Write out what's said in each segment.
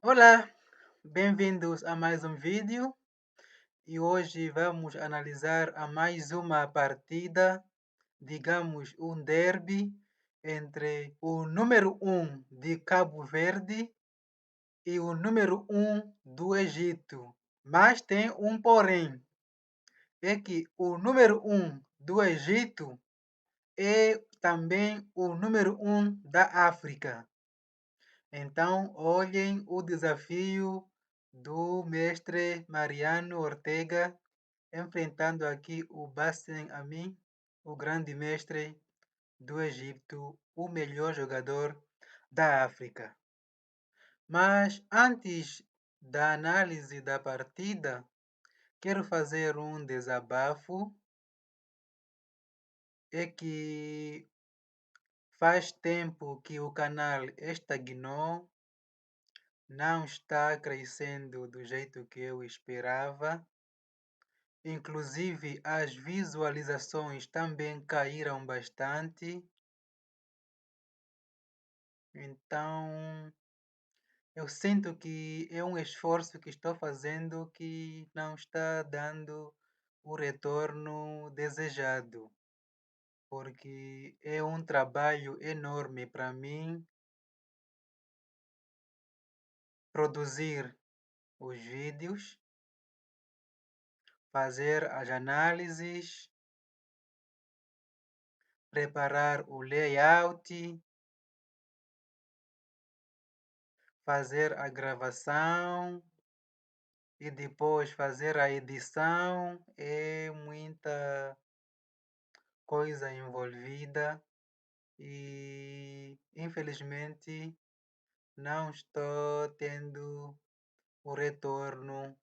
Olá, bem-vindos a mais um vídeo e hoje vamos analisar a mais uma partida, digamos um derby entre o número um de Cabo Verde e o número um do Egito. Mas tem um porém, é que o número um do Egito é também o número um da África. Então, olhem o desafio do mestre Mariano Ortega enfrentando aqui o Bassem Amin, o grande mestre do Egito, o melhor jogador da África. Mas antes da análise da partida, quero fazer um desabafo. É que faz tempo que o canal estagnou, não está crescendo do jeito que eu esperava. Inclusive, as visualizações também caíram bastante. Então, eu sinto que é um esforço que estou fazendo que não está dando o retorno desejado, porque é um trabalho enorme para mim produzir os vídeos, fazer as análises, preparar o layout, fazer a gravação e depois fazer a edição. É muita coisa envolvida e infelizmente não estou tendo o retorno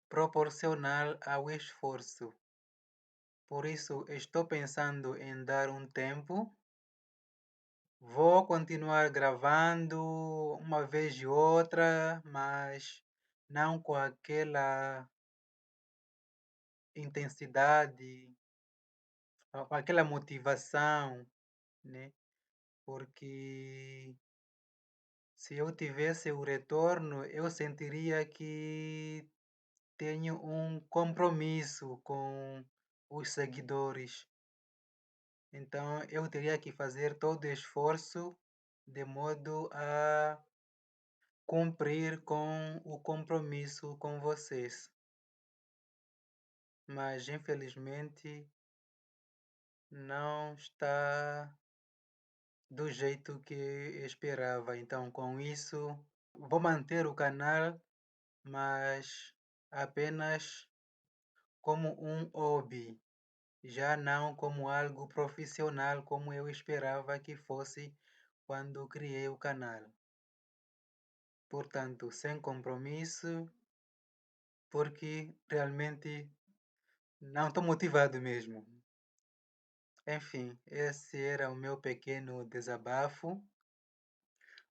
proporcional ao esforço. Por isso, estou pensando em dar um tempo. Vou continuar gravando uma vez e outra, mas não com aquela intensidade, com aquela motivação, né? Porque se eu tivesse o retorno, eu sentiria que tenho um compromisso com os seguidores. Então eu teria que fazer todo o esforço de modo a cumprir com o compromisso com vocês. Mas infelizmente não está do jeito que esperava. Então, com isso, vou manter o canal, mas apenas como um hobby, já não como algo profissional como eu esperava que fosse quando criei o canal. Portanto, sem compromisso, porque realmente não estou motivado mesmo. Enfim, esse era o meu pequeno desabafo.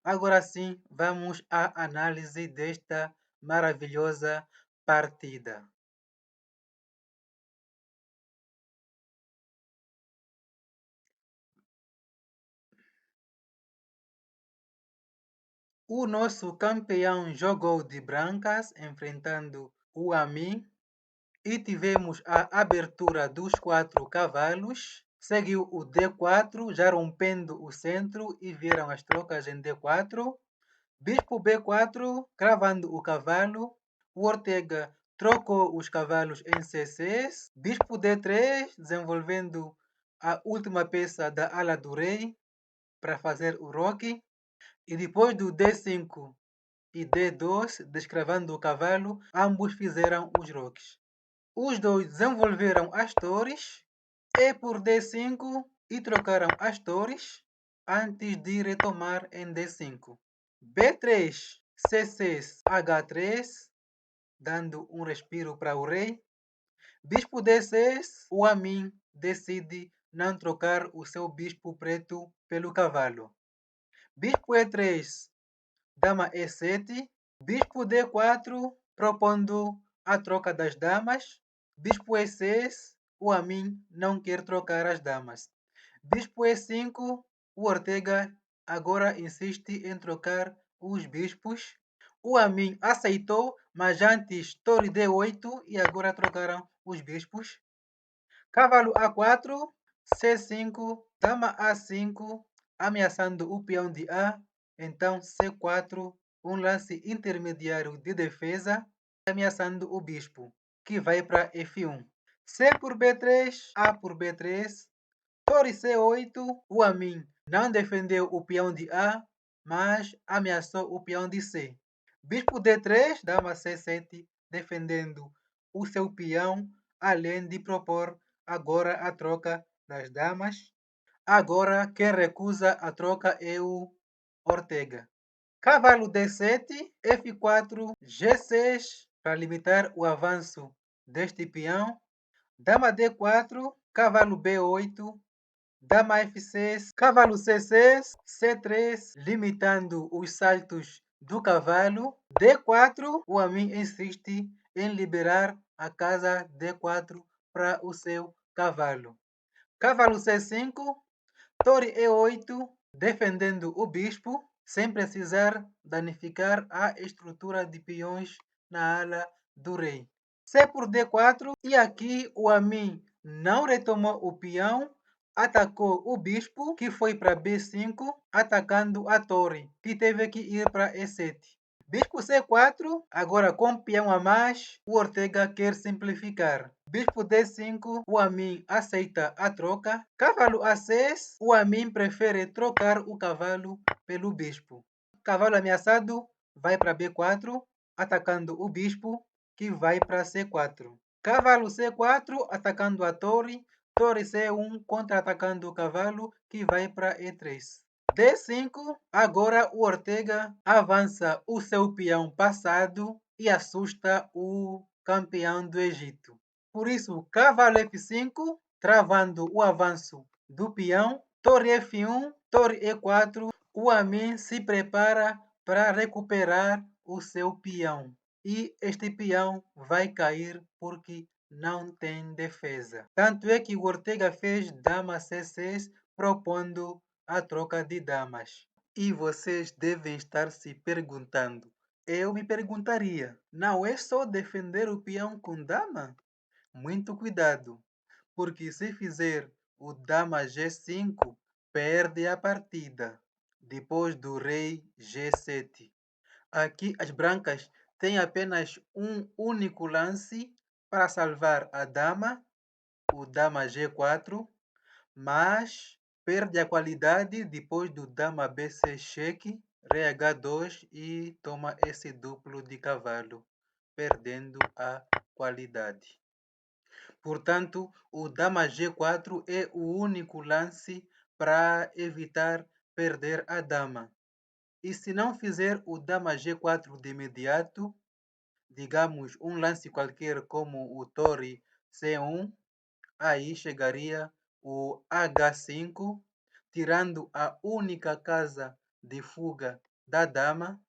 Agora sim, vamos à análise desta maravilhosa partida. O nosso campeão jogou de brancas, enfrentando o Amin, e tivemos a abertura dos 4 cavalos. Seguiu o D4, já rompendo o centro, e vieram as trocas em D4. Bispo B4, cravando o cavalo. O Ortega trocou os cavalos em C6. Bispo D3, desenvolvendo a última peça da ala do rei para fazer o roque. E depois do D5 e D2, descravando o cavalo, ambos fizeram os roques. Os dois desenvolveram as torres, E por D5 e trocaram as torres antes de retomar em D5. B3, C6, H3, dando um respiro para o rei. Bispo D6, o Amin decide não trocar o seu bispo preto pelo cavalo. Bispo E3, dama E7, bispo D4, propondo a troca das damas. Bispo E6, o Amin não quer trocar as damas. Bispo E5, o Ortega agora insiste em trocar os bispos. O Amin aceitou, mas antes torre D8 e agora trocaram os bispos. Cavalo A4, C5, dama A5, ameaçando o peão de A. Então C4, um lance intermediário de defesa, ameaçando o bispo, que vai para F1. C por B3, A por B3, torre C8, o Amin não defendeu o peão de A, mas ameaçou o peão de C. Bispo D3, dama C7, defendendo o seu peão, além de propor agora a troca das damas. Agora quem recusa a troca é o Ortega. Cavalo D7, F4, G6 para limitar o avanço deste peão. Dama D4, cavalo B8, dama F6, cavalo C6, C3, limitando os saltos do cavalo. D4, o Amin insiste em liberar a casa D4 para o seu cavalo. Cavalo C5, torre E8, defendendo o bispo, sem precisar danificar a estrutura de peões na ala do rei. C por D4, e aqui o Amin não retomou o peão, atacou o bispo, que foi para B5, atacando a torre, que teve que ir para E7. Bispo C4, agora com peão a mais, o Ortega quer simplificar. Bispo D5, o Amin aceita a troca. Cavalo A6, o Amin prefere trocar o cavalo pelo bispo. Cavalo ameaçado vai para B4, atacando o bispo, que vai para C4. Cavalo C4, atacando a torre. Torre C1, contra-atacando o cavalo, que vai para E3. D5, agora o Ortega avança o seu peão passado e assusta o campeão do Egito. Por isso, cavalo F5, travando o avanço do peão. Torre F1, torre E4, o Amin se prepara para recuperar o seu peão. E este peão vai cair porque não tem defesa. Tanto é que o Ortega fez dama C6, propondo a troca de damas. E vocês devem estar se perguntando. Eu me perguntaria, não é só defender o peão com dama? Muito cuidado, porque se fizer o dama G5, perde a partida, depois do rei G7. Aqui as brancas têm apenas um único lance para salvar a dama, o dama G4, mas perde a qualidade depois do dama BC cheque, rei H2 e toma esse duplo de cavalo, perdendo a qualidade. Portanto, o dama G4 é o único lance para evitar perder a dama. E se não fizer o dama G4 de imediato, digamos um lance qualquer como o torre C1, aí chegaria o H5, tirando a única casa de fuga da dama,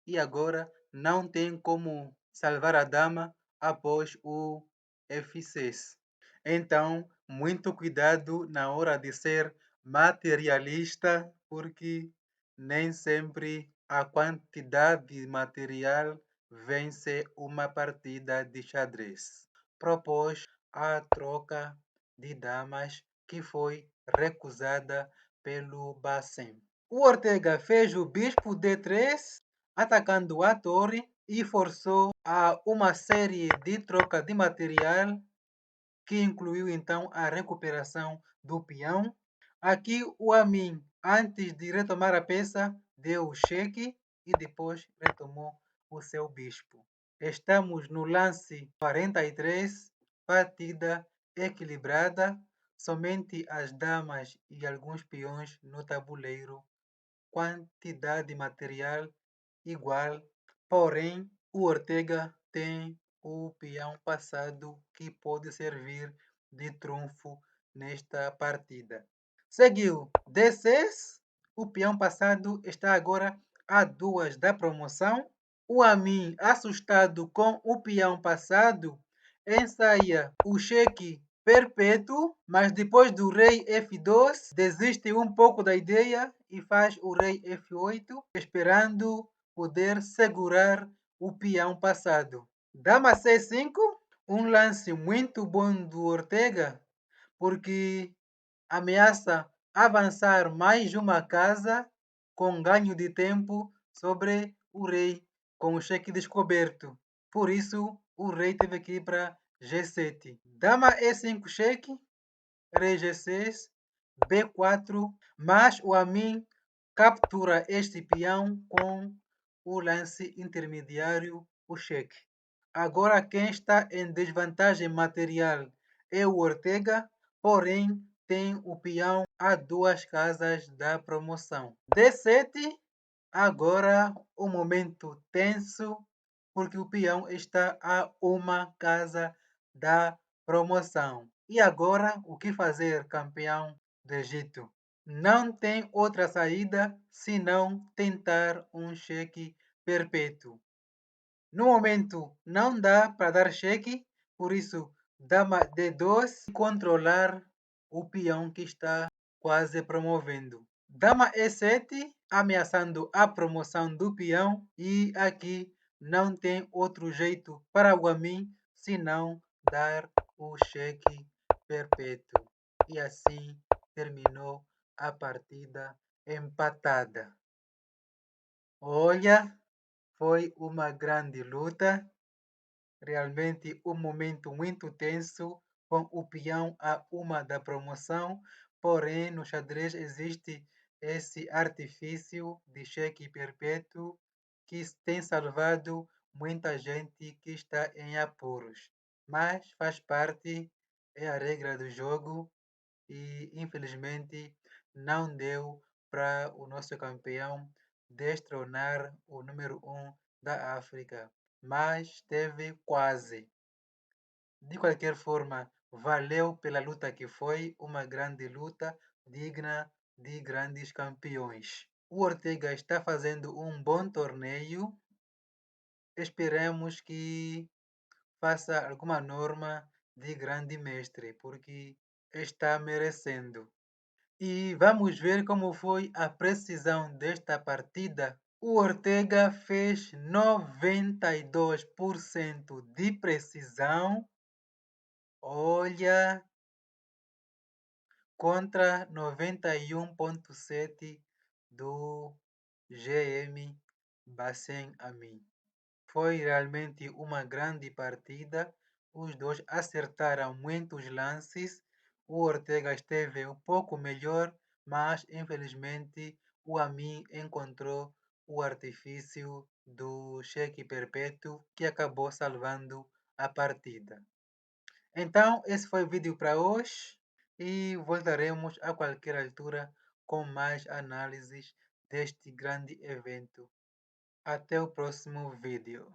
e agora não tem como salvar a dama após o F6. Então, muito cuidado na hora de ser materialista, porque nem sempre a quantidade de material vence uma partida de xadrez. Propôs a troca de damas, que foi recusada pelo Bacem. O Ortega fez o bispo D3, atacando a torre, e forçou a uma série de troca de material, que incluiu então a recuperação do peão. Aqui o Amin, antes de retomar a peça, deu o cheque e depois retomou o seu bispo. Estamos no lance 43, partida equilibrada, somente as damas e alguns peões no tabuleiro, quantidade de material igual, porém o Ortega tem o peão passado que pode servir de trunfo nesta partida. Seguiu D6, o peão passado está agora a 2 da promoção. O Amin, assustado com o peão passado, ensaia o cheque perpétuo, mas depois do rei F2, desiste um pouco da ideia e faz o rei F8, esperando poder segurar o peão passado. Dama C5, um lance muito bom do Ortega, porque ameaça avançar mais uma casa com ganho de tempo sobre o rei, com o cheque descoberto. Por isso, o rei teve que ir para G7. Dama E5 cheque, rei G6, B4, mas o Amin captura este peão com o lance intermediário, o cheque. Agora quem está em desvantagem material é o Ortega, porém tem o peão a 2 casas da promoção. D7, agora o momento tenso, porque o peão está a 1 casa da promoção. E agora, o que fazer, campeão do Egito? Não tem outra saída senão tentar um cheque perpétuo. No momento, não dá para dar cheque, por isso, dama D2 e controlar o peão que está quase promovendo. Dama E7, ameaçando a promoção do peão, e aqui não tem outro jeito para o Guamin senão dar o cheque perpétuo. E assim terminou a partida empatada. Olha, foi uma grande luta, realmente um momento muito tenso, com o peão a 1 da promoção, porém no xadrez existe esse artifício de cheque perpétuo que tem salvado muita gente que está em apuros. Mas faz parte, é a regra do jogo e infelizmente não deu para o nosso campeão destronar o número 1 da África, mas esteve quase. De qualquer forma, valeu pela luta que foi, uma grande luta digna de grandes campeões. O Ortega está fazendo um bom torneio. Esperemos que faça alguma norma de grande mestre, porque está merecendo. E vamos ver como foi a precisão desta partida. O Ortega fez 92% de precisão, olha, contra 91,7% do GM Bassem Amin. Foi realmente uma grande partida. Os dois acertaram muitos lances. O Ortega esteve um pouco melhor, mas infelizmente o Amin encontrou o artifício do cheque perpétuo que acabou salvando a partida. Então, esse foi o vídeo para hoje e voltaremos a qualquer altura com mais análises deste grande evento. Até o próximo vídeo.